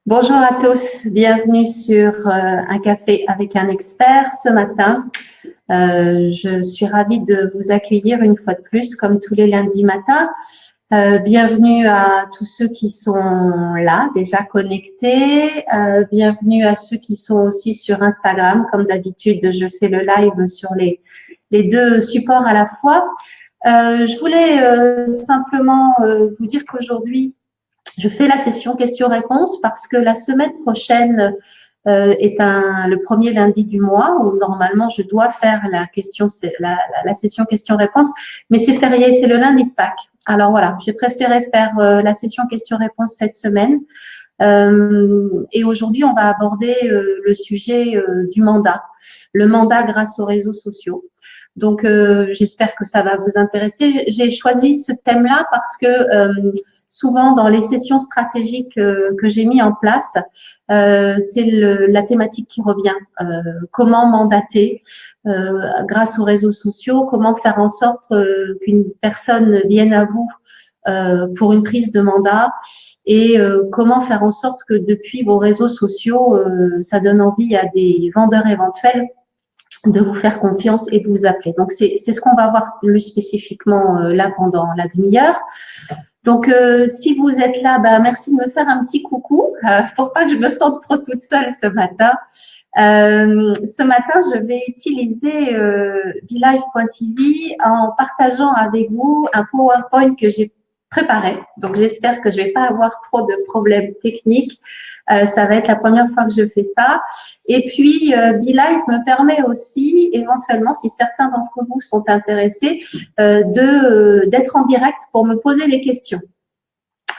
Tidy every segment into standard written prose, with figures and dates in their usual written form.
Bonjour à tous, bienvenue sur un café avec un expert ce matin. Je suis ravie de vous accueillir une fois de plus comme tous les lundis matins. Bienvenue à tous ceux qui sont là, déjà connectés. Bienvenue à ceux qui sont aussi sur Instagram. Comme d'habitude, je fais le live sur les deux supports à la fois. Je voulais simplement vous dire qu'aujourd'hui, je fais la session questions-réponses parce que la semaine prochaine est le premier lundi du mois où normalement je dois faire la session questions-réponses, mais c'est férié, c'est le lundi de Pâques. Alors voilà, j'ai préféré faire la session questions-réponses cette semaine. Et aujourd'hui, on va aborder le sujet du mandat, le mandat grâce aux réseaux sociaux. Donc, j'espère que ça va vous intéresser. J'ai choisi ce thème-là parce que souvent, dans les sessions stratégiques que j'ai mis en place, c'est la thématique qui revient. Comment mandater grâce aux réseaux sociaux, comment faire en sorte qu'une personne vienne à vous pour une prise de mandat et comment faire en sorte que depuis vos réseaux sociaux, ça donne envie à des vendeurs éventuels de vous faire confiance et de vous appeler. Donc, c'est ce qu'on va voir plus spécifiquement là pendant la demi-heure. Donc, si vous êtes là, merci de me faire un petit coucou pour pas que je me sente trop toute seule ce matin. Ce matin, je vais utiliser BeLive.tv en partageant avec vous un PowerPoint que j'ai préparé. Donc, j'espère que je vais pas avoir trop de problèmes techniques. Ça va être la première fois que je fais ça. Et puis, BeLive me permet aussi, éventuellement, si certains d'entre vous sont intéressés, d'être en direct pour me poser les questions.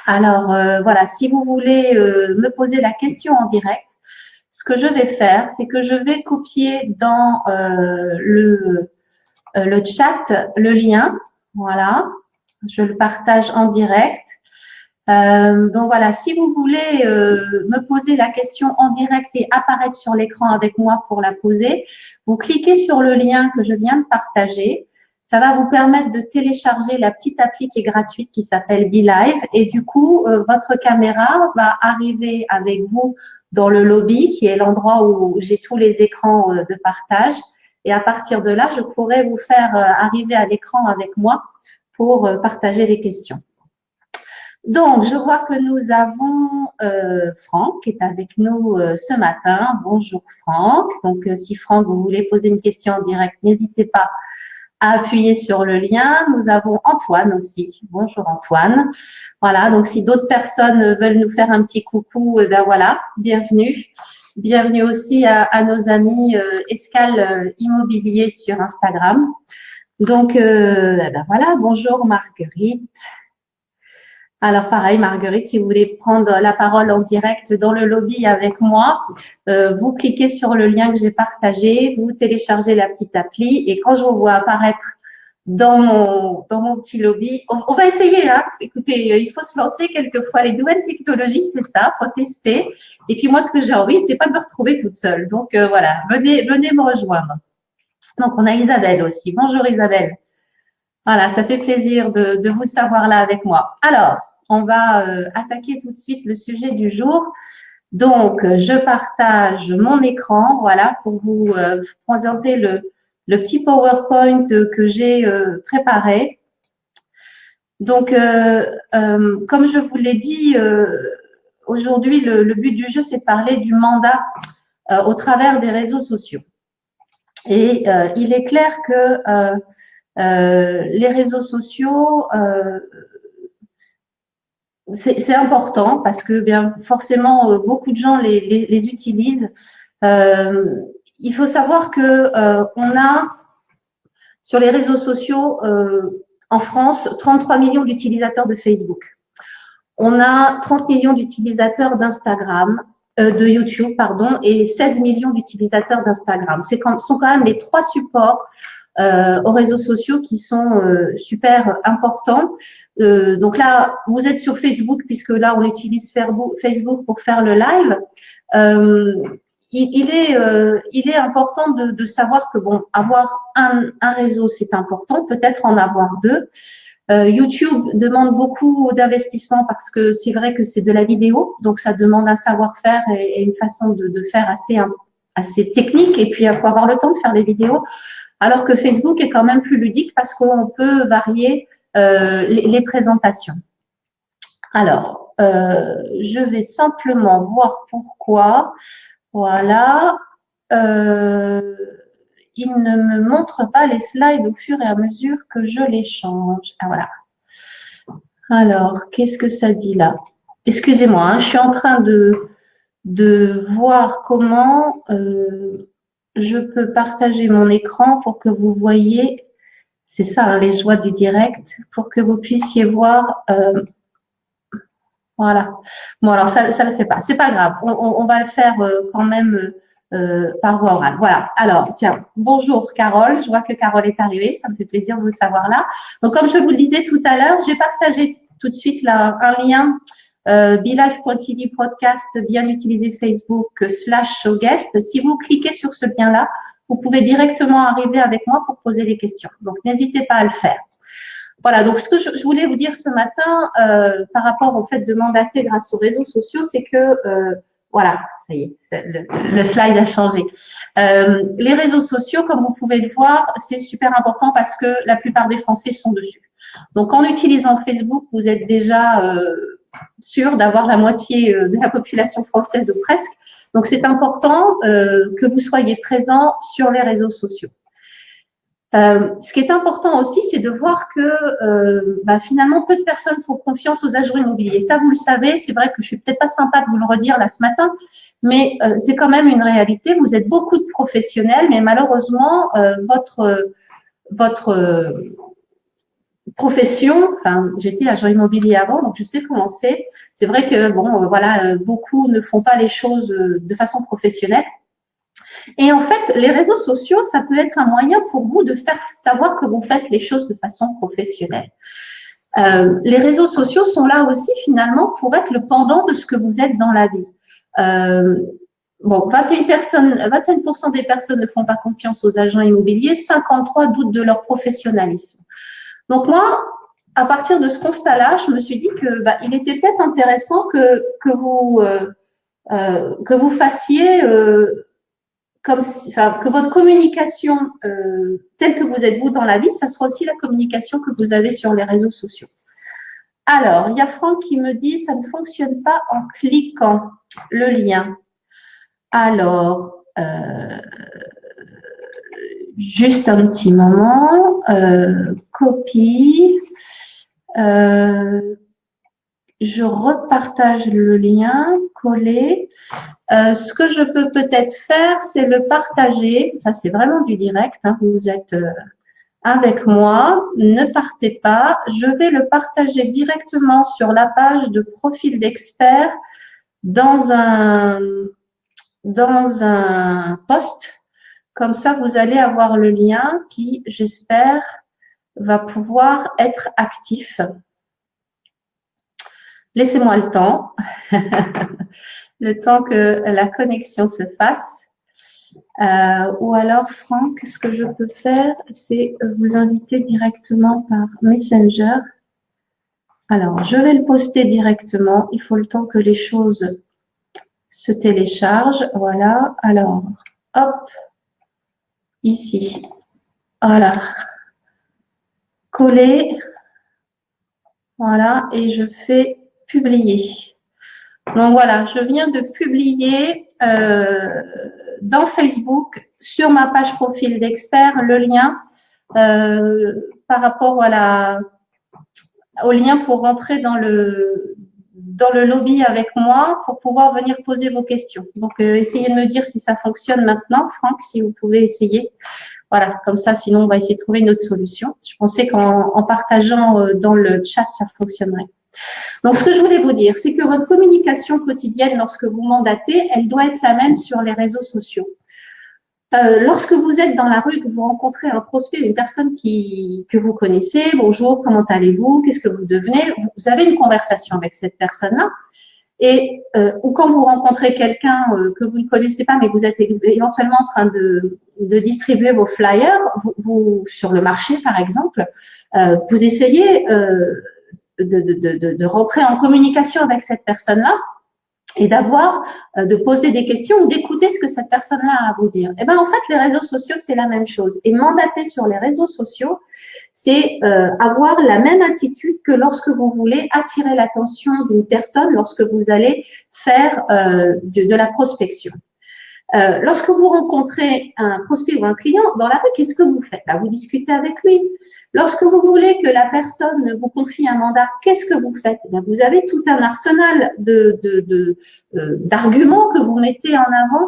Alors, voilà, si vous voulez me poser la question en direct, ce que je vais faire, c'est que je vais copier dans le chat le lien. Voilà, je le partage en direct. Donc voilà, si vous voulez me poser la question en direct et apparaître sur l'écran avec moi pour la poser, vous cliquez sur le lien que je viens de partager. Ça va vous permettre de télécharger la petite appli qui est gratuite qui s'appelle BeLive et du coup, votre caméra va arriver avec vous dans le lobby qui est l'endroit où j'ai tous les écrans de partage et à partir de là, je pourrai vous faire arriver à l'écran avec moi pour partager les questions. Donc, je vois que nous avons Franck qui est avec nous ce matin. Bonjour Franck. Donc, si Franck, vous voulez poser une question en direct, n'hésitez pas à appuyer sur le lien. Nous avons Antoine aussi. Bonjour Antoine. Voilà, donc si d'autres personnes veulent nous faire un petit coucou, ben voilà, bienvenue. Bienvenue aussi à nos amis Escale Immobilier sur Instagram. Donc, ben voilà, bonjour Marguerite. Alors pareil, Marguerite, si vous voulez prendre la parole en direct dans le lobby avec moi, vous cliquez sur le lien que j'ai partagé, vous téléchargez la petite appli et quand je vous vois apparaître dans mon petit lobby, on va essayer, hein. Écoutez, il faut se lancer quelquefois. Les nouvelles technologies, c'est ça, faut tester. Et puis moi, ce que j'ai envie, c'est pas de me retrouver toute seule. Donc voilà, venez me rejoindre. Donc on a Isabelle aussi. Bonjour Isabelle. Voilà, ça fait plaisir de vous savoir là avec moi. Alors, on va attaquer tout de suite le sujet du jour. Donc, je partage mon écran, voilà, pour vous présenter le petit PowerPoint que j'ai préparé. Donc, comme je vous l'ai dit, aujourd'hui, le but du jeu, c'est de parler du mandat au travers des réseaux sociaux. Et il est clair que les réseaux sociaux, c'est important parce que bien forcément beaucoup de gens les utilisent. Il faut savoir que on a sur les réseaux sociaux en France 33 millions d'utilisateurs de Facebook. On a 30 millions d'utilisateurs d'Instagram, de YouTube, pardon, et 16 millions d'utilisateurs d'Instagram. Sont quand même les trois supports aux réseaux sociaux qui sont super importants. Donc là, vous êtes sur Facebook puisque là, on utilise Facebook pour faire le live. Il est important de savoir que bon, avoir un réseau, c'est important, peut-être en avoir deux. YouTube demande beaucoup d'investissement parce que c'est vrai que c'est de la vidéo, donc ça demande un savoir-faire et une façon de faire assez technique. Et puis, il faut avoir le temps de faire les vidéos. Alors que Facebook est quand même plus ludique parce qu'on peut varier les présentations. Alors, je vais simplement voir pourquoi. Voilà. Il ne me montre pas les slides au fur et à mesure que je les change. Ah, voilà. Alors, qu'est-ce que ça dit là? Excusez-moi, hein, je suis en train de voir comment je peux partager mon écran pour que vous voyez, c'est ça, hein, les joies du direct, pour que vous puissiez voir. Voilà. Bon, alors ça ne le fait pas. C'est pas grave. On va le faire quand même par voie orale. Voilà. Alors, tiens, bonjour Carole. Je vois que Carole est arrivée. Ça me fait plaisir de vous savoir là. Donc, comme je vous le disais tout à l'heure, j'ai partagé tout de suite là un lien BeLife.tv podcast bien utilisé Facebook /showguest. Si vous cliquez sur ce lien-là, vous pouvez directement arriver avec moi pour poser des questions. Donc, n'hésitez pas à le faire. Voilà, donc ce que je voulais vous dire ce matin par rapport au fait de mandater grâce aux réseaux sociaux, c'est que, voilà, ça y est, le slide a changé. Les réseaux sociaux, comme vous pouvez le voir, c'est super important parce que la plupart des Français sont dessus. Donc, en utilisant Facebook, vous êtes déjà sûr d'avoir la moitié de la population française ou presque. Donc, c'est important que vous soyez présent sur les réseaux sociaux. Ce qui est important aussi, c'est de voir que finalement, peu de personnes font confiance aux agents immobiliers. Ça, vous le savez, c'est vrai que je suis peut-être pas sympa de vous le redire là ce matin, mais c'est quand même une réalité. Vous êtes beaucoup de professionnels, mais malheureusement, votre profession, enfin, j'étais agent immobilier avant, donc je sais comment c'est. C'est vrai que, bon, voilà, beaucoup ne font pas les choses de façon professionnelle. Et en fait, les réseaux sociaux, ça peut être un moyen pour vous de faire savoir que vous faites les choses de façon professionnelle. Les réseaux sociaux sont là aussi finalement pour être le pendant de ce que vous êtes dans la vie. Bon, 21% des personnes ne font pas confiance aux agents immobiliers, 53 doutent de leur professionnalisme. Donc moi, à partir de ce constat-là, je me suis dit que il était peut-être intéressant que vous fassiez que votre communication telle que vous êtes vous dans la vie, ça soit aussi la communication que vous avez sur les réseaux sociaux. Alors, il y a Franck qui me dit ça ne fonctionne pas en cliquant le lien. Alors, juste un petit moment, copie. Je repartage le lien, coller. Ce que je peux peut-être faire, c'est le partager. Ça, c'est vraiment du direct. Hein. Vous êtes avec moi. Ne partez pas. Je vais le partager directement sur la page de profil d'expert dans un post. Comme ça, vous allez avoir le lien qui, j'espère, va pouvoir être actif. Laissez-moi le temps. Le temps que la connexion se fasse. Ou alors, Franck, ce que je peux faire, c'est vous inviter directement par Messenger. Alors, je vais le poster directement. Il faut le temps que les choses se téléchargent. Voilà. Alors, hop, ici. Voilà. Coller. Voilà. Et je fais publier. Donc voilà, je viens de publier dans Facebook, sur ma page profil d'expert, le lien par rapport au lien pour rentrer dans le lobby avec moi pour pouvoir venir poser vos questions. Donc, essayez de me dire si ça fonctionne maintenant, Franck, si vous pouvez essayer. Voilà, comme ça, sinon, on va essayer de trouver une autre solution. Je pensais qu'en partageant dans le chat, ça fonctionnerait. Donc, ce que je voulais vous dire, c'est que votre communication quotidienne, lorsque vous mandatez, elle doit être la même sur les réseaux sociaux. Lorsque vous êtes dans la rue et que vous rencontrez un prospect, une personne que vous connaissez, bonjour, comment allez-vous, qu'est-ce que vous devenez, vous avez une conversation avec cette personne-là. Ou quand vous rencontrez quelqu'un que vous ne connaissez pas, mais vous êtes éventuellement en train de distribuer vos flyers, vous sur le marché par exemple, vous essayez de rentrer en communication avec cette personne-là et de poser des questions ou d'écouter ce que cette personne-là a à vous dire. Et ben en fait, les réseaux sociaux, c'est la même chose. Et mandater sur les réseaux sociaux, c'est avoir la même attitude que lorsque vous voulez attirer l'attention d'une personne, lorsque vous allez faire de la prospection. Lorsque vous rencontrez un prospect ou un client dans la rue, qu'est-ce que vous faites? Vous discutez avec lui. Lorsque vous voulez que la personne vous confie un mandat, qu'est-ce que vous faites? Vous avez tout un arsenal d'arguments que vous mettez en avant.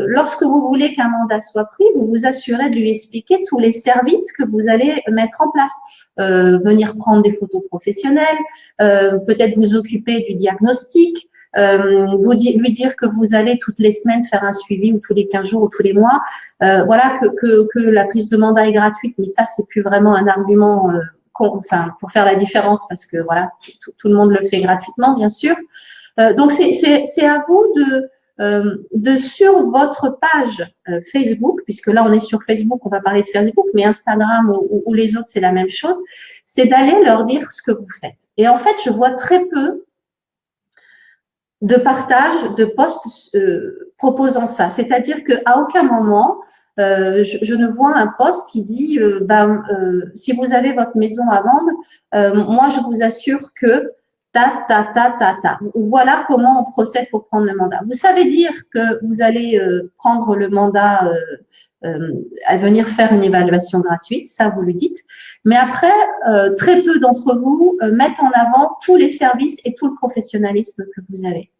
Lorsque vous voulez qu'un mandat soit pris, vous vous assurez de lui expliquer tous les services que vous allez mettre en place. Venir prendre des photos professionnelles, peut-être vous occuper du diagnostic, lui dire que vous allez toutes les semaines faire un suivi ou tous les 15 jours ou tous les mois, voilà que la prise de mandat est gratuite, mais ça c'est plus vraiment un argument pour faire la différence parce que voilà tout le monde le fait gratuitement bien sûr. Donc c'est à vous de sur votre page Facebook, puisque là on est sur Facebook, on va parler de Facebook, mais Instagram ou les autres c'est la même chose, c'est d'aller leur dire ce que vous faites. Et en fait je vois très peu de partage de posts proposant ça. C'est-à-dire qu'à aucun moment, je ne vois un post qui dit si vous avez votre maison à vendre, moi je vous assure que voilà comment on procède pour prendre le mandat. Vous savez dire que vous allez prendre le mandat à venir faire une évaluation gratuite, ça vous le dites. Mais après, très peu d'entre vous mettent en avant tous les services et tout le professionnalisme que vous avez.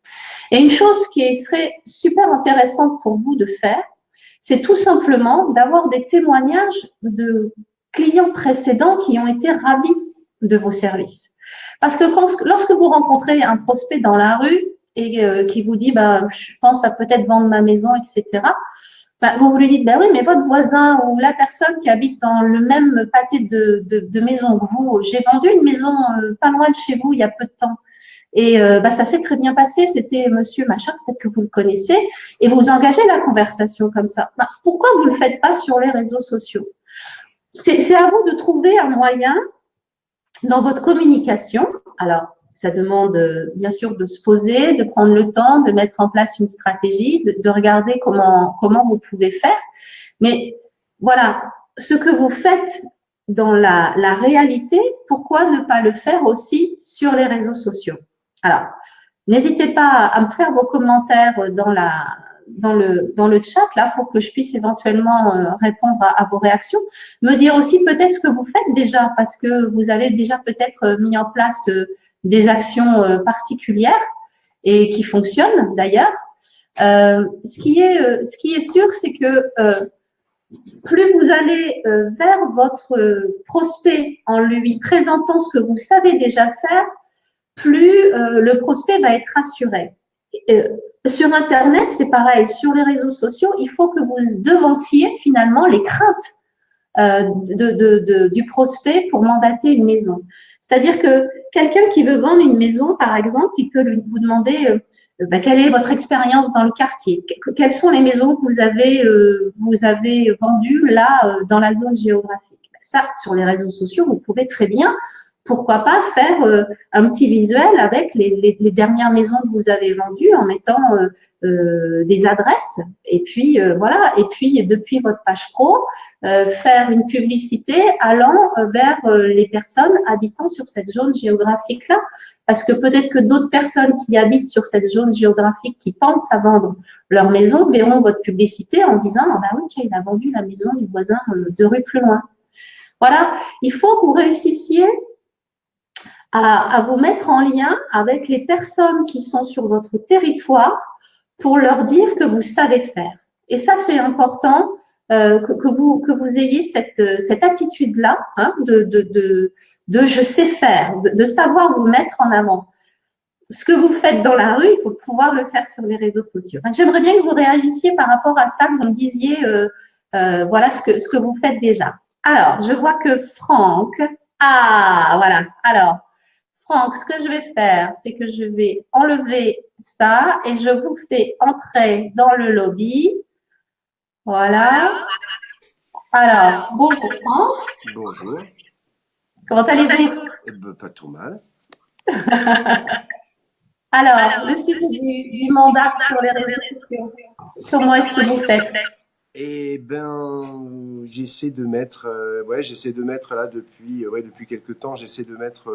Et une chose qui serait super intéressante pour vous de faire, c'est tout simplement d'avoir des témoignages de clients précédents qui ont été ravis de vos services. Parce que lorsque vous rencontrez un prospect dans la rue et qui vous dit je pense à peut-être vendre ma maison, etc., vous lui dites, oui, mais votre voisin ou la personne qui habite dans le même pâté de maison que vous, j'ai vendu une maison pas loin de chez vous il y a peu de temps. Et ça s'est très bien passé, c'était monsieur machin, peut-être que vous le connaissez, et vous engagez la conversation comme ça. Pourquoi vous ne le faites pas sur les réseaux sociaux? C'est à vous de trouver un moyen dans votre communication. Alors, ça demande bien sûr de se poser, de prendre le temps, de mettre en place une stratégie, de regarder comment vous pouvez faire. Mais voilà, ce que vous faites dans la réalité, pourquoi ne pas le faire aussi sur les réseaux sociaux? Alors, n'hésitez pas à me faire vos commentaires dans le chat là pour que je puisse éventuellement répondre à vos réactions. Me dire aussi peut-être ce que vous faites déjà parce que vous avez déjà peut-être mis en place des actions particulières et qui fonctionnent d'ailleurs. Ce qui est sûr, c'est que plus vous allez vers votre prospect en lui présentant ce que vous savez déjà faire, plus le prospect va être rassuré. Sur Internet, c'est pareil. Sur les réseaux sociaux, il faut que vous devanciez finalement les craintes du prospect pour mandater une maison. C'est-à-dire que quelqu'un qui veut vendre une maison, par exemple, il peut vous demander quelle est votre expérience dans le quartier, quelles sont les maisons que vous avez vendues là dans la zone géographique. Ça, sur les réseaux sociaux, vous pouvez très bien. Pourquoi pas faire un petit visuel avec les dernières maisons que vous avez vendues en mettant des adresses et puis voilà, et puis depuis votre page pro faire une publicité allant vers les personnes habitant sur cette zone géographique là, parce que peut-être que d'autres personnes qui habitent sur cette zone géographique qui pensent à vendre leur maison verront votre publicité en disant oui tiens, il a vendu la maison du voisin 2 rues plus loin. Voilà, il faut que vous réussissiez à vous mettre en lien avec les personnes qui sont sur votre territoire pour leur dire que vous savez faire. Et ça, c'est important que vous ayez cette attitude-là de je sais faire, de savoir vous mettre en avant. Ce que vous faites dans la rue, il faut pouvoir le faire sur les réseaux sociaux. J'aimerais bien que vous réagissiez par rapport à ça, que vous me disiez voilà ce que vous faites déjà. Alors, je vois que Franck… Ah, voilà. Alors, Franck, ce que je vais faire, c'est que je vais enlever ça et je vous fais entrer dans le lobby. Voilà. Alors, bonjour Franck. Bonjour. Comment allez-vous? Eh ben, pas trop mal. Alors, le sujet du mandat sur les réseaux sociaux. Comment est-ce que vous faites? Eh ben, j'essaie de mettre là depuis quelques temps, j'essaie de mettre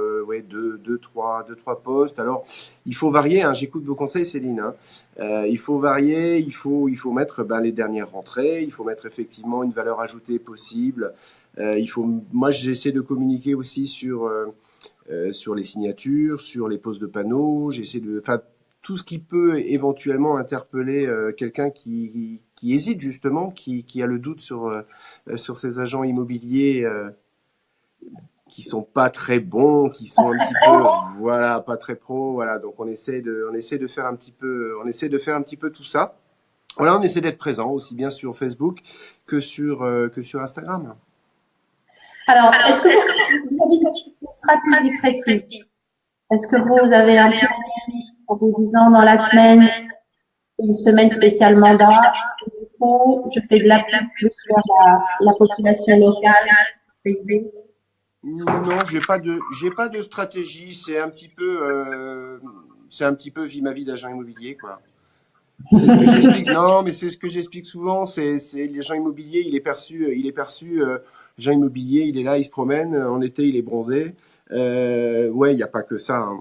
deux, trois posts. Alors, il faut varier, hein, j'écoute vos conseils, Céline, hein. Il faut varier, il faut mettre les dernières rentrées, il faut mettre effectivement une valeur ajoutée possible. Moi, j'essaie de communiquer aussi sur les signatures, sur les poses de panneaux. Enfin, tout ce qui peut éventuellement interpeller quelqu'un qui hésite justement, qui a le doute sur ces agents immobiliers qui sont pas très bons, qui sont un petit peu, voilà, pas très pro, voilà. Donc on essaie de faire un petit peu, tout ça. Voilà, on essaie d'être présent aussi bien sur Facebook que sur Instagram. Alors, est-ce que vous avez une stratégie précise? Est-ce que vous avez un petit en vous disant dans la semaine, une semaine spéciale mandat, du coup, je fais de la pub plus vers la population locale, Facebook? Non, j'ai pas de stratégie. C'est un petit peu ma vie d'agent immobilier, quoi. C'est ce que j'explique. Non, mais c'est ce que j'explique souvent. C'est l'agent immobilier, agent immobilier, il est là, il se promène. En été, il est bronzé. Ouais, il n'y a pas que ça, hein.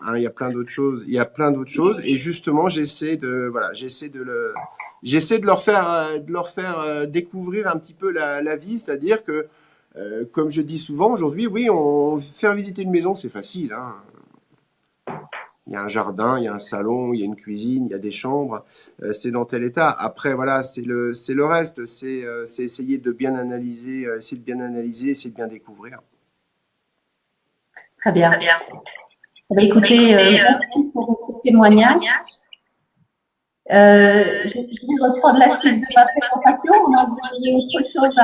Hein, il y a plein d'autres choses. Il y a plein d'autres choses. Et justement, j'essaie de leur faire découvrir un petit peu la vie, c'est-à-dire que comme je dis souvent aujourd'hui, oui, faire visiter une maison, c'est facile, hein. Il y a un jardin, il y a un salon, il y a une cuisine, il y a des chambres. C'est dans tel état. Après, voilà, c'est le reste. C'est essayer de bien analyser, essayer de bien découvrir. Très bien. Eh bien, écoutez, merci pour ce témoignage. Je vais reprendre la suite de ma présentation. Moi, vous avez autre chose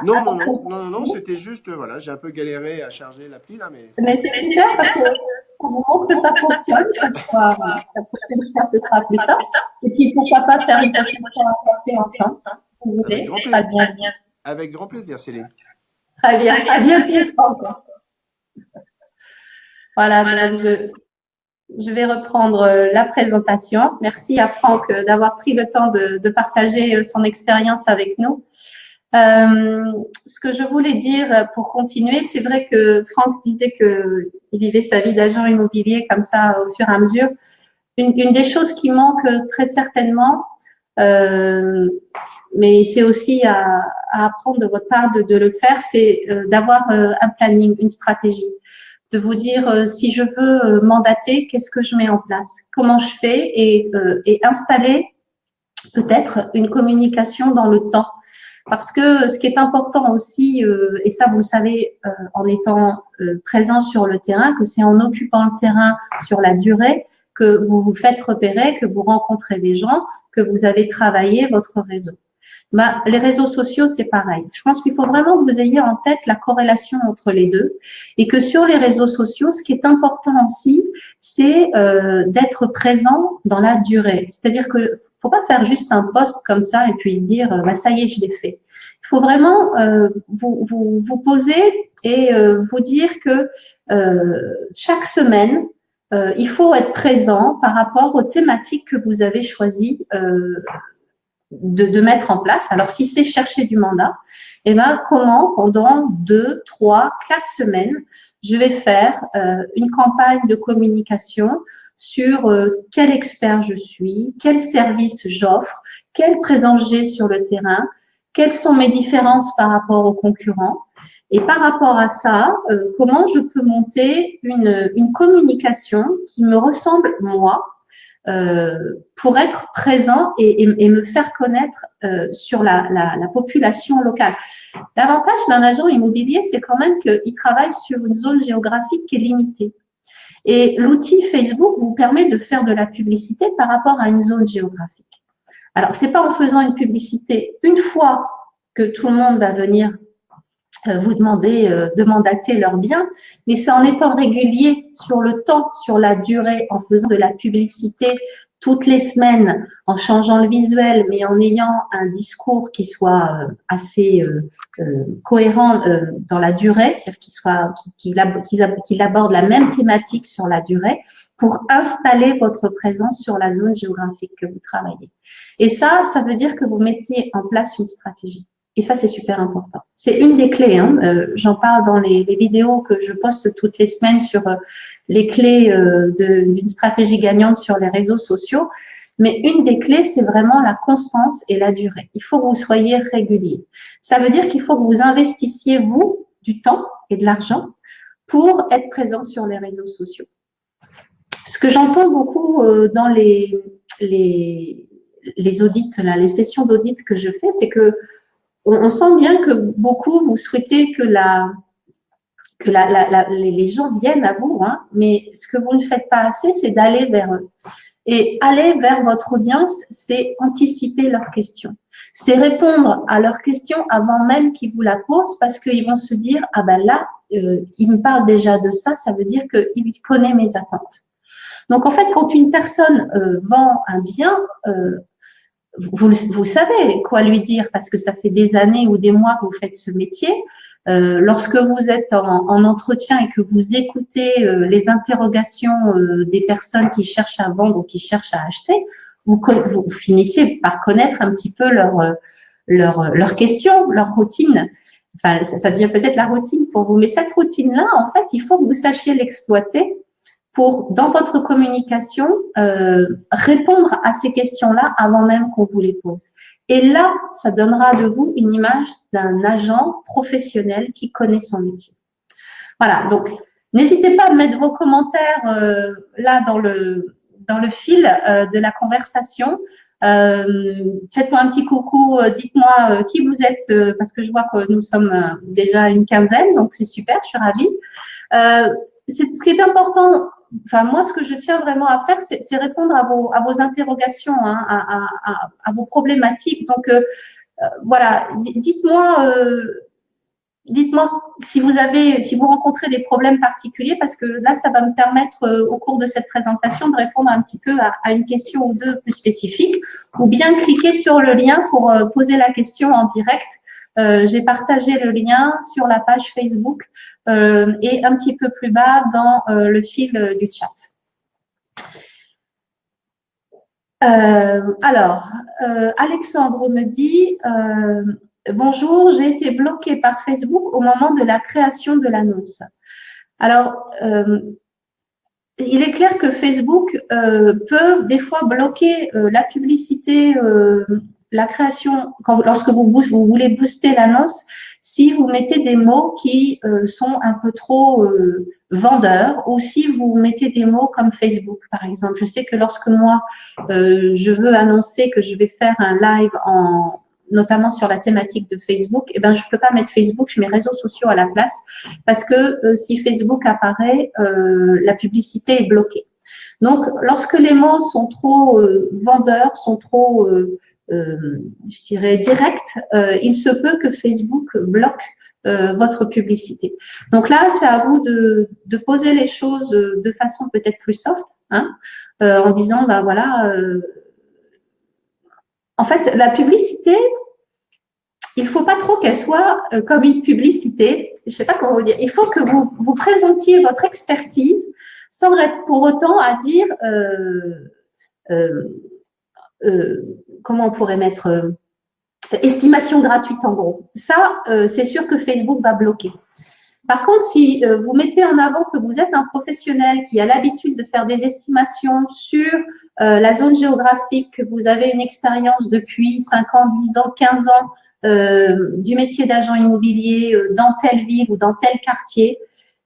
Non, à non, non, proposer. non, non, non, c'était juste, voilà, j'ai un peu galéré à charger l'appli là, mais Mais c'est super parce que ça me montre que ça fonctionne. Comme quoi, la prochaine fois, ce sera plus simple. Et puis, pourquoi pas faire une prochaine fois un café ensemble, si vous avec voulez. grand Très plaisir, bien. avec grand plaisir, Céline. Très bien. À bientôt encore. Voilà, donc je vais reprendre la présentation. Merci à Franck d'avoir pris le temps de partager son expérience avec nous. Ce que je voulais dire pour continuer, c'est vrai que Franck disait qu'il vivait sa vie d'agent immobilier comme ça au fur et à mesure. Une des choses qui manque très certainement, mais c'est aussi à apprendre de votre part de le faire, c'est d'avoir un planning, une stratégie, de vous dire si je veux mandater, qu'est-ce que je mets en place, comment je fais et installer peut-être une communication dans le temps. Parce que ce qui est important aussi, et ça vous le savez en étant présent sur le terrain, que c'est en occupant le terrain sur la durée que vous vous faites repérer, que vous rencontrez des gens, que vous avez travaillé votre réseau. Ben, les réseaux sociaux, c'est pareil. Je pense qu'il faut vraiment que vous ayez en tête la corrélation entre les deux et que sur les réseaux sociaux, ce qui est important aussi, c'est d'être présent dans la durée. C'est-à-dire que faut pas faire juste un post comme ça et puis se dire bah, ça y est, je l'ai fait. Il faut vraiment vous poser et vous dire que chaque semaine, il faut être présent par rapport aux thématiques que vous avez choisies de mettre en place. Alors, si c'est chercher du mandat, eh ben, comment pendant 2, 3, 4 semaines, je vais faire une campagne de communication sur quel expert je suis, quel service j'offre, quelle présence j'ai sur le terrain, quelles sont mes différences par rapport aux concurrents. Et par rapport à ça, comment je peux monter une communication qui me ressemble, moi, pour être présent et me faire connaître sur la population locale. L'avantage d'un agent immobilier, c'est quand même qu'il travaille sur une zone géographique qui est limitée. Et l'outil Facebook vous permet de faire de la publicité par rapport à une zone géographique. Alors, c'est pas en faisant une publicité une fois que tout le monde va venir vous demander de mandater leurs biens, mais c'est en étant régulier sur le temps, sur la durée, en faisant de la publicité toutes les semaines, en changeant le visuel, mais en ayant un discours qui soit assez cohérent dans la durée, c'est-à-dire qu'il aborde la même thématique sur la durée, pour installer votre présence sur la zone géographique que vous travaillez. Et ça veut dire que vous mettez en place une stratégie. Et ça, c'est super important. C'est une des clés. Hein. J'en parle dans les vidéos que je poste toutes les semaines sur les clés d'une stratégie gagnante sur les réseaux sociaux. Mais une des clés, c'est vraiment la constance et la durée. Il faut que vous soyez régulier. Ça veut dire qu'il faut que vous investissiez, vous, du temps et de l'argent pour être présent sur les réseaux sociaux. Ce que j'entends beaucoup dans les audits, là, les sessions d'audit que je fais, c'est que on sent bien que beaucoup, vous souhaitez que les gens viennent à vous, hein, mais ce que vous ne faites pas assez, c'est d'aller vers eux. Et aller vers votre audience, c'est anticiper leurs questions. C'est répondre à leurs questions avant même qu'ils vous la posent, parce qu'ils vont se dire, ah ben là, il me parle déjà de ça, ça veut dire qu'il connaît mes attentes. Donc en fait, quand une personne vend un bien, vous savez quoi lui dire parce que ça fait des années ou des mois que vous faites ce métier. Lorsque vous êtes en entretien et que vous écoutez les interrogations des personnes qui cherchent à vendre ou qui cherchent à acheter, vous finissez par connaître un petit peu leurs questions, leur routine. Enfin, ça devient peut-être la routine pour vous. Mais cette routine-là, en fait, il faut que vous sachiez l'exploiter pour, dans votre communication, répondre à ces questions-là avant même qu'on vous les pose. Et là, ça donnera de vous une image d'un agent professionnel qui connaît son métier. Voilà, donc n'hésitez pas à mettre vos commentaires là dans le fil de la conversation. Faites-moi un petit coucou, dites-moi qui vous êtes, parce que je vois que nous sommes déjà une quinzaine, donc c'est super, je suis ravie. Ce qui est important, enfin moi, ce que je tiens vraiment à faire, c'est répondre à vos interrogations, hein, à vos problématiques. Donc voilà, dites-moi si vous rencontrez des problèmes particuliers, parce que là, ça va me permettre au cours de cette présentation de répondre un petit peu à une question ou deux plus spécifiques, ou bien cliquer sur le lien pour poser la question en direct. J'ai partagé le lien sur la page Facebook et un petit peu plus bas dans le fil du chat. Alexandre me dit bonjour, j'ai été bloquée par Facebook au moment de la création de l'annonce. Alors, il est clair que Facebook peut des fois bloquer la publicité, la création, lorsque vous voulez booster l'annonce, si vous mettez des mots qui sont un peu trop vendeurs, ou si vous mettez des mots comme Facebook, par exemple. Je sais que lorsque moi, je veux annoncer que je vais faire un live notamment sur la thématique de Facebook, eh ben, je ne peux pas mettre Facebook, je mets réseaux sociaux à la place, parce que si Facebook apparaît, la publicité est bloquée. Donc, lorsque les mots sont trop vendeurs, sont trop, je dirais, directs, il se peut que Facebook bloque votre publicité. Donc là, c'est à vous de poser les choses de façon peut-être plus soft, hein, en disant, ben voilà, en fait, la publicité, il ne faut pas trop qu'elle soit comme une publicité. Je ne sais pas comment vous dire. Il faut que vous présentiez votre expertise sans être pour autant à dire, comment on pourrait mettre, estimation gratuite en gros. Ça, c'est sûr que Facebook va bloquer. Par contre, si vous mettez en avant que vous êtes un professionnel qui a l'habitude de faire des estimations sur la zone géographique, que vous avez une expérience depuis 5 ans, 10 ans, 15 ans du métier d'agent immobilier dans telle ville ou dans tel quartier,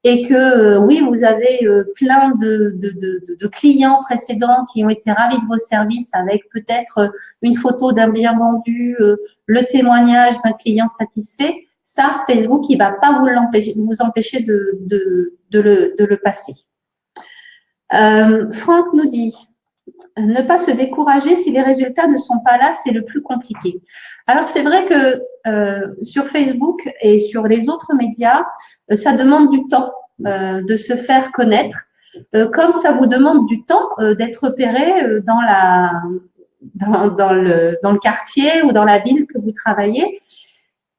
et que oui, vous avez plein de clients précédents qui ont été ravis de vos services avec peut-être une photo d'un bien vendu, le témoignage d'un client satisfait, ça, Facebook, il ne va pas vous empêcher de le passer. Franck nous dit, ne pas se décourager si les résultats ne sont pas là, c'est le plus compliqué. Alors, c'est vrai que sur Facebook et sur les autres médias, ça demande du temps de se faire connaître, comme ça vous demande du temps d'être repéré dans le quartier ou dans la ville que vous travaillez.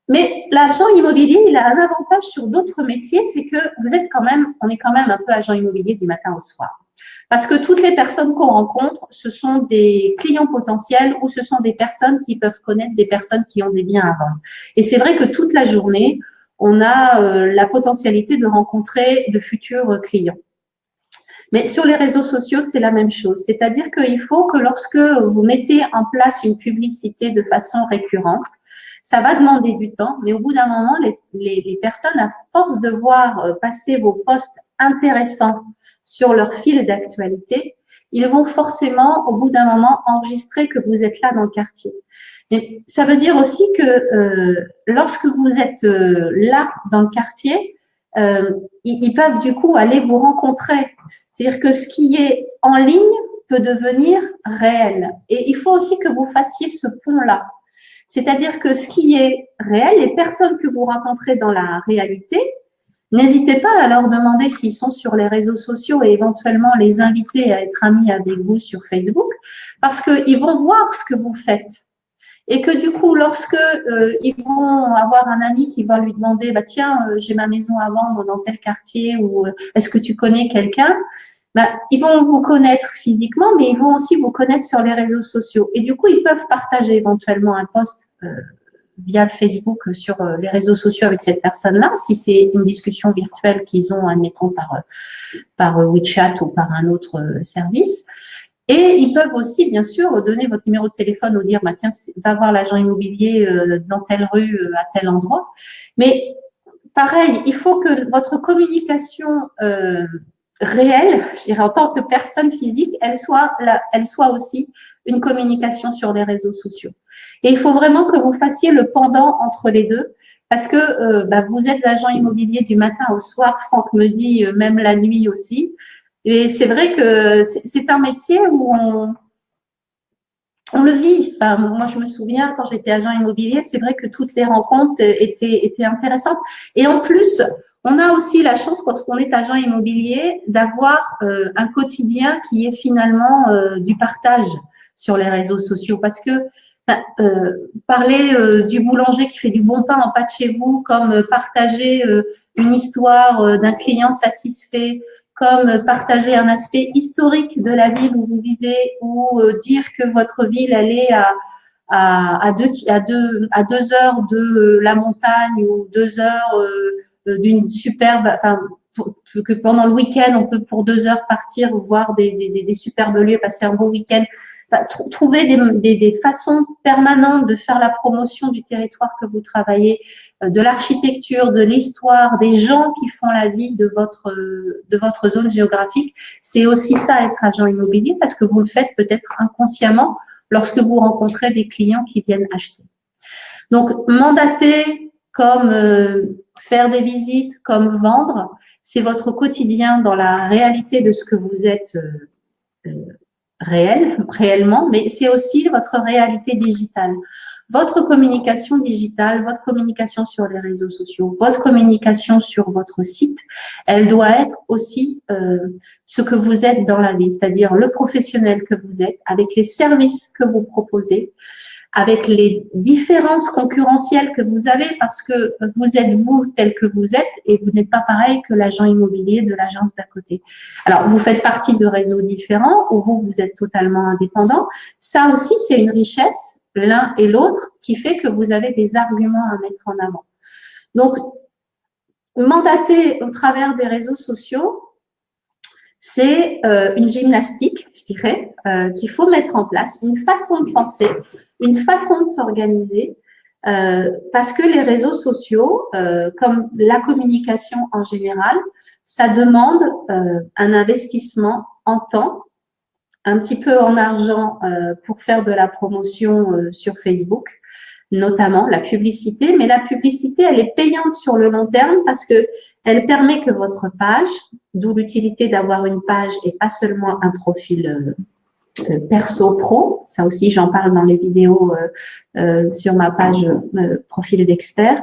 Mais l'agent immobilier, il a un avantage sur d'autres métiers, c'est que on est quand même un peu agent immobilier du matin au soir. Parce que toutes les personnes qu'on rencontre, ce sont des clients potentiels ou ce sont des personnes qui peuvent connaître des personnes qui ont des biens à vendre. Et c'est vrai que toute la journée, on a la potentialité de rencontrer de futurs clients. Mais sur les réseaux sociaux, c'est la même chose. C'est-à-dire qu'il faut que lorsque vous mettez en place une publicité de façon récurrente, ça va demander du temps, mais au bout d'un moment, les personnes, à force de voir passer vos posts intéressants sur leur fil d'actualité, ils vont forcément, au bout d'un moment, enregistrer que vous êtes là dans le quartier. Mais ça veut dire aussi que lorsque vous êtes là dans le quartier, ils peuvent du coup aller vous rencontrer. C'est-à-dire que ce qui est en ligne peut devenir réel. Et il faut aussi que vous fassiez ce pont-là. C'est-à-dire que ce qui est réel, les personnes que vous rencontrez dans la réalité, n'hésitez pas à leur demander s'ils sont sur les réseaux sociaux et éventuellement les inviter à être amis avec vous sur Facebook, parce qu'ils vont voir ce que vous faites. Et que du coup, lorsque ils vont avoir un ami qui va lui demander, bah tiens, j'ai ma maison à vendre dans tel quartier, ou est-ce que tu connais quelqu'un? Bah, ils vont vous connaître physiquement, mais ils vont aussi vous connaître sur les réseaux sociaux. Et du coup, ils peuvent partager éventuellement un post via le Facebook sur les réseaux sociaux avec cette personne-là, si c'est une discussion virtuelle qu'ils ont, admettons, par WeChat ou par un autre service. Et ils peuvent aussi, bien sûr, donner votre numéro de téléphone ou dire, bah, tiens, va voir l'agent immobilier dans telle rue, à tel endroit. Mais pareil, il faut que votre communication réelle, je dirais en tant que personne physique, elle soit aussi une communication sur les réseaux sociaux. Et il faut vraiment que vous fassiez le pendant entre les deux, parce que bah, vous êtes agent immobilier du matin au soir, Franck me dit, même la nuit aussi. Et c'est vrai que c'est un métier où on le vit. Enfin, moi, je me souviens, quand j'étais agent immobilier, c'est vrai que toutes les rencontres étaient intéressantes. Et en plus, on a aussi la chance, lorsqu'on est agent immobilier, d'avoir un quotidien qui est finalement du partage sur les réseaux sociaux. Parce que parler du boulanger qui fait du bon pain en pas de chez vous, comme partager une histoire d'un client satisfait, comme partager un aspect historique de la ville où vous vivez, ou dire que votre ville, elle est à 2 heures de la montagne, ou 2 heures d'une superbe, enfin, que pendant le week-end, on peut pour 2 heures partir voir des superbes lieux, passer un beau week-end. Enfin, trouver des façons permanentes de faire la promotion du territoire que vous travaillez, de l'architecture, de l'histoire, des gens qui font la vie de votre zone géographique. C'est aussi ça, être agent immobilier, parce que vous le faites peut-être inconsciemment lorsque vous rencontrez des clients qui viennent acheter. Donc, mandater comme faire des visites, comme vendre, c'est votre quotidien dans la réalité de ce que vous êtes réellement, mais c'est aussi votre réalité digitale. Votre communication digitale, votre communication sur les réseaux sociaux, votre communication sur votre site, elle doit être aussi ce que vous êtes dans la vie, c'est-à-dire le professionnel que vous êtes, avec les services que vous proposez, avec les différences concurrentielles que vous avez, parce que vous êtes vous tel que vous êtes et vous n'êtes pas pareil que l'agent immobilier de l'agence d'à côté. Alors, vous faites partie de réseaux différents où vous êtes totalement indépendant. Ça aussi, c'est une richesse, l'un et l'autre, qui fait que vous avez des arguments à mettre en avant. Donc, mandater au travers des réseaux sociaux, c'est une gymnastique, je dirais, qu'il faut mettre en place, une façon de penser, une façon de s'organiser, parce que les réseaux sociaux, comme la communication en général, ça demande un investissement en temps, un petit peu en argent pour faire de la promotion sur Facebook, notamment la publicité, mais la publicité, elle est payante sur le long terme parce que elle permet que votre page, d'où l'utilité d'avoir une page et pas seulement un profil perso pro. Ça aussi, j'en parle dans les vidéos sur ma page profil d'expert.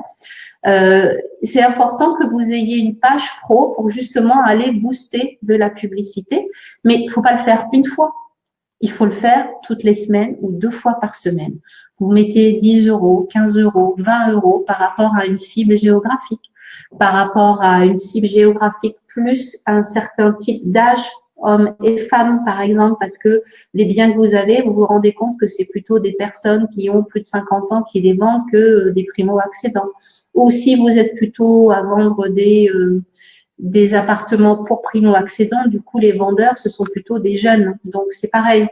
C'est important que vous ayez une page pro pour justement aller booster de la publicité, mais il ne faut pas le faire une fois. Il faut le faire toutes les semaines ou 2 fois par semaine. Vous mettez 10 euros, 15 euros, 20 euros par rapport à une cible géographique, par rapport à une cible géographique plus un certain type d'âge, hommes et femmes par exemple, parce que les biens que vous avez, vous vous rendez compte que c'est plutôt des personnes qui ont plus de 50 ans qui les vendent que des primo-accédants. Ou si vous êtes plutôt à vendre des appartements pour primo-accédants, du coup, les vendeurs, ce sont plutôt des jeunes. Donc, c'est pareil.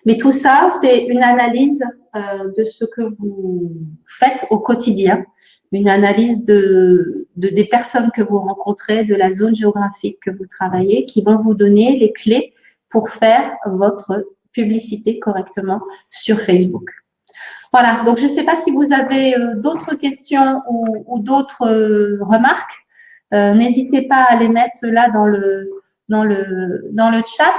Mais tout ça, c'est une analyse de ce que vous faites au quotidien, une analyse des personnes que vous rencontrez, de la zone géographique que vous travaillez, qui vont vous donner les clés pour faire votre publicité correctement sur Facebook. Voilà, donc je ne sais pas si vous avez d'autres questions ou d'autres remarques. N'hésitez pas à les mettre là dans le chat.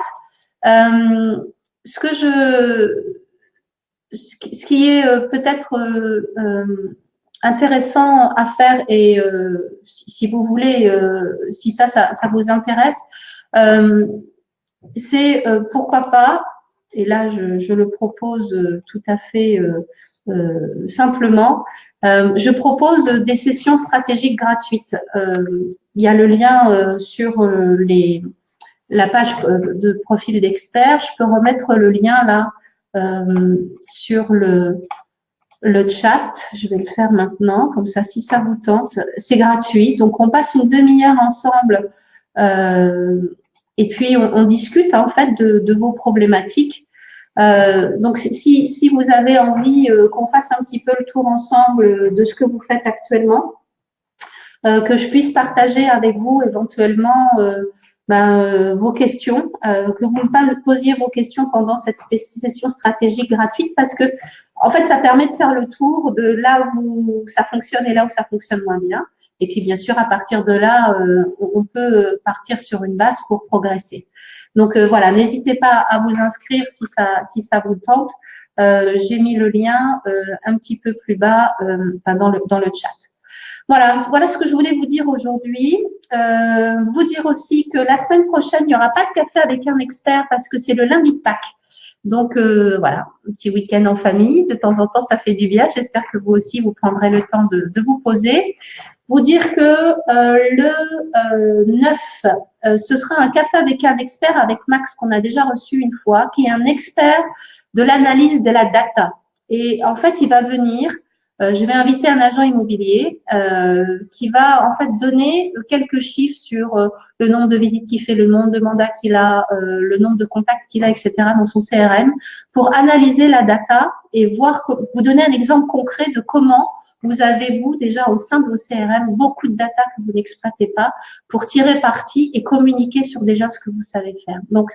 Ce qui est peut-être intéressant à faire, et si vous voulez, si ça vous intéresse, c'est pourquoi pas, et là je le propose tout à fait simplement, je propose des sessions stratégiques gratuites. Il y a le lien sur la page de profil d'expert. Je peux remettre le lien là sur le chat. Je vais le faire maintenant, comme ça, si ça vous tente. C'est gratuit. Donc, on passe une demi-heure ensemble et puis on discute en fait de vos problématiques. Donc, si vous avez envie qu'on fasse un petit peu le tour ensemble de ce que vous faites actuellement, que je puisse partager avec vous éventuellement vos questions, que vous me posiez vos questions pendant cette session stratégique gratuite, parce que en fait, ça permet de faire le tour de là où ça fonctionne et là où ça fonctionne moins bien. Et puis, bien sûr, à partir de là, on peut partir sur une base pour progresser. Donc, voilà, n'hésitez pas à vous inscrire si ça vous tente. J'ai mis le lien un petit peu plus bas dans le chat. Voilà ce que je voulais vous dire aujourd'hui. Vous dire aussi que la semaine prochaine, il n'y aura pas de café avec un expert parce que c'est le lundi de Pâques. Donc, voilà, un petit week-end en famille. De temps en temps, ça fait du bien. J'espère que vous aussi, vous prendrez le temps de vous poser. Vous dire que le 9, ce sera un café avec un expert, avec Max, qu'on a déjà reçu une fois, qui est un expert de l'analyse de la data. Et en fait, il va venir... je vais inviter un agent immobilier qui va en fait donner quelques chiffres sur le nombre de visites qu'il fait, le nombre de mandats qu'il a, le nombre de contacts qu'il a, etc. dans son CRM, pour analyser la data et vous donner un exemple concret de comment vous avez, vous, déjà au sein de vos CRM, beaucoup de data que vous n'exploitez pas pour tirer parti et communiquer sur déjà ce que vous savez faire. Donc,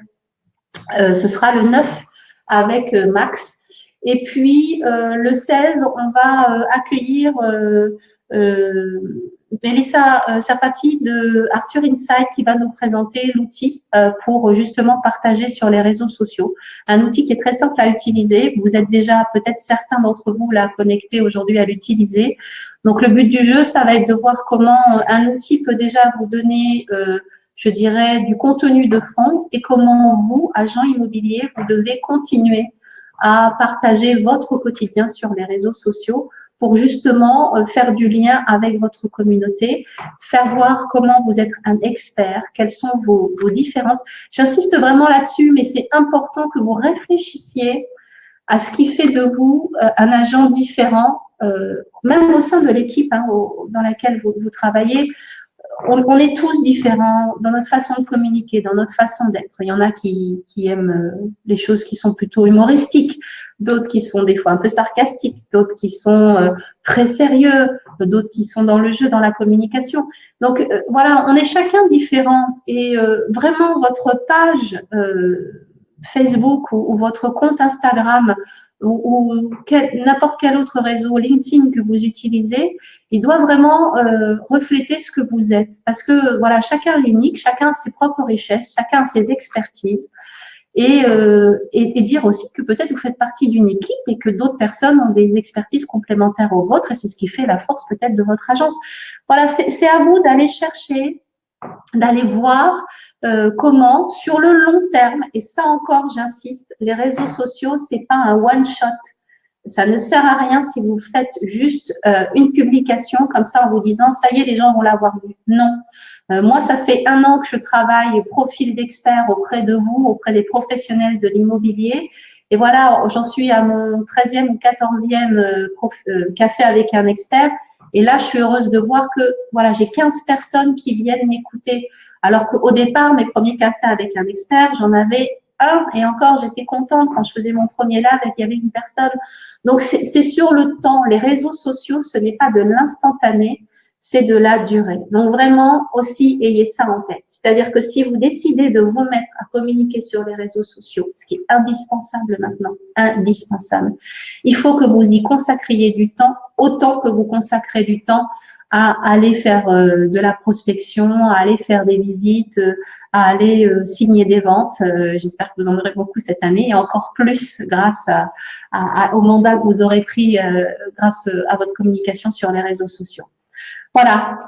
ce sera le 9 avec Max. Et puis, le 16, on va accueillir Mélissa Safati de Arthur Insight qui va nous présenter l'outil pour justement partager sur les réseaux sociaux. Un outil qui est très simple à utiliser. Vous êtes déjà peut-être certains d'entre vous là connectés aujourd'hui à l'utiliser. Donc, le but du jeu, ça va être de voir comment un outil peut déjà vous donner je dirais, du contenu de fond et comment vous, agent immobilier, vous devez continuer à partager votre quotidien sur les réseaux sociaux pour justement faire du lien avec votre communauté, faire voir comment vous êtes un expert, quelles sont vos différences. J'insiste vraiment là-dessus, mais c'est important que vous réfléchissiez à ce qui fait de vous un agent différent, même au sein de l'équipe dans laquelle vous travaillez. On est tous différents dans notre façon de communiquer, dans notre façon d'être. Il y en a qui aiment les choses qui sont plutôt humoristiques, d'autres qui sont des fois un peu sarcastiques, d'autres qui sont très sérieux, d'autres qui sont dans le jeu, dans la communication. Donc voilà, on est chacun différent et vraiment votre page Facebook ou votre compte Instagram ou n'importe quel autre réseau, LinkedIn que vous utilisez, il doit vraiment refléter ce que vous êtes. Parce que voilà, chacun est unique, chacun a ses propres richesses, chacun a ses expertises. et dire aussi que peut-être vous faites partie d'une équipe et que d'autres personnes ont des expertises complémentaires aux vôtres et c'est ce qui fait la force peut-être de votre agence. Voilà, c'est à vous d'aller chercher, d'aller voir comment, sur le long terme, et ça encore, j'insiste, les réseaux sociaux, c'est pas un one shot. Ça ne sert à rien si vous faites juste une publication comme ça en vous disant ça y est, les gens vont l'avoir vu. Non. Moi, ça fait 1 an que je travaille profil d'expert auprès de vous, auprès des professionnels de l'immobilier. Et voilà, j'en suis à mon 13e ou 14e café avec un expert. Et là, je suis heureuse de voir que voilà, j'ai 15 personnes qui viennent m'écouter. Alors qu'au départ, mes premiers cafés avec un expert, j'en avais un. Et encore, j'étais contente quand je faisais mon premier live et qu'il y avait une personne. Donc, c'est sur le temps. Les réseaux sociaux, ce n'est pas de l'instantané, c'est de la durée. Donc, vraiment, aussi, ayez ça en tête. C'est-à-dire que si vous décidez de vous mettre à communiquer sur les réseaux sociaux, ce qui est indispensable maintenant, indispensable, il faut que vous y consacriez du temps, autant que vous consacrez du temps à aller faire de la prospection, à aller faire des visites, à aller signer des ventes. J'espère que vous en aurez beaucoup cette année et encore plus grâce au mandat que vous aurez pris grâce à votre communication sur les réseaux sociaux. Voilà,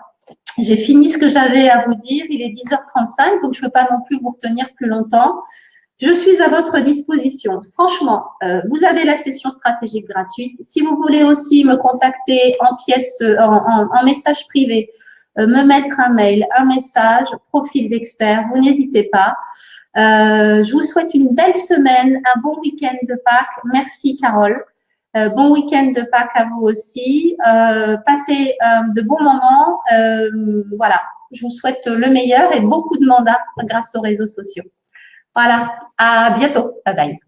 j'ai fini ce que j'avais à vous dire. Il est 10h35, donc je ne veux pas non plus vous retenir plus longtemps. Je suis à votre disposition. Franchement, vous avez la session stratégique gratuite. Si vous voulez aussi me contacter en message privé, me mettre un mail, un message, profil d'expert, vous n'hésitez pas. Je vous souhaite une belle semaine, un bon week-end de Pâques. Merci Carole. Bon week-end de Pâques à vous aussi. Passez de bons moments. Voilà, je vous souhaite le meilleur et beaucoup de mandats grâce aux réseaux sociaux. Voilà, à bientôt. Bye bye.